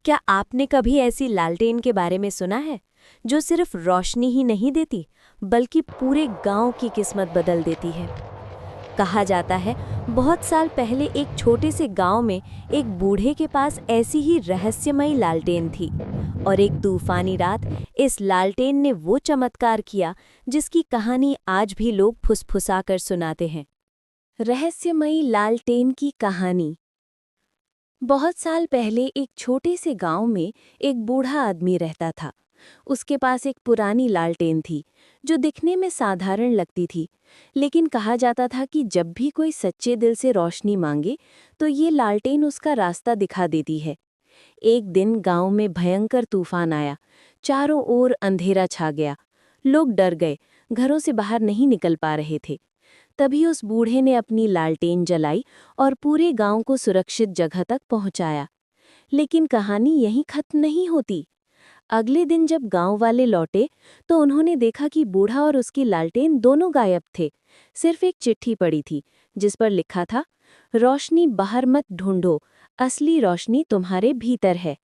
क्या आपने कभी ऐसी लालटेन के बारे में सुना है जो सिर्फ रोशनी ही नहीं देती बल्कि पूरे गांव की किस्मत बदल देती है? कहा जाता है बहुत साल पहले एक छोटे से गांव में एक बूढ़े के पास ऐसी ही रहस्यमयी लालटेन थी और एक तूफानी रात इस लालटेन ने वो चमत्कार किया जिसकी कहानी आज भी लोग फुसफुसाकर सुनाते हैं। रहस्यमयी लालटेन की कहानी। बहुत साल पहले एक छोटे से गांव में एक बूढ़ा आदमी रहता था। उसके पास एक पुरानी लालटेन थी जो दिखने में साधारण लगती थी, लेकिन कहा जाता था कि जब भी कोई सच्चे दिल से रोशनी मांगे तो ये लालटेन उसका रास्ता दिखा देती है। एक दिन गांव में भयंकर तूफान आया। चारों ओर अंधेरा छा गया। लोग डर गए, घरों से बाहर नहीं निकल पा रहे थे। तभी उस बूढ़े ने अपनी लालटेन जलाई और पूरे गांव को सुरक्षित जगह तक पहुंचाया। लेकिन कहानी यहीं खत्म नहीं होती। अगले दिन जब गांव वाले लौटे तो उन्होंने देखा कि बूढ़ा और उसकी लालटेन दोनों गायब थे। सिर्फ एक चिट्ठी पड़ी थी जिस पर लिखा था, रोशनी बाहर मत ढूंढो, असली रोशनी तुम्हारे भीतर है।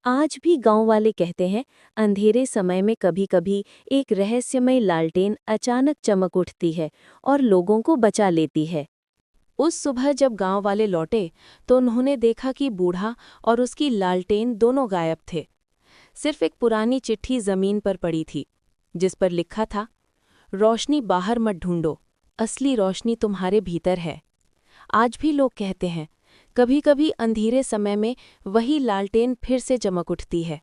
आज भी गांव वाले कहते हैं, अंधेरे समय में कभी-कभी एक रहस्यमय लालटेन अचानक चमक उठती है और लोगों को बचा लेती है। उस सुबह जब गांव वाले लौटे तो उन्होंने देखा कि बूढ़ा और उसकी लालटेन दोनों गायब थे। सिर्फ एक पुरानी चिट्ठी जमीन पर पड़ी थी जिस पर लिखा था, रोशनी बाहर मत ढूंढो, असली रोशनी तुम्हारे भीतर है। आज भी लोग कहते हैं, कभी-कभी अंधेरे समय में वही लालटेन फिर से चमक उठती है।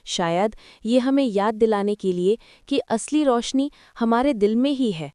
शायद ये हमें याद दिलाने के लिए कि असली रोशनी हमारे दिल में ही है।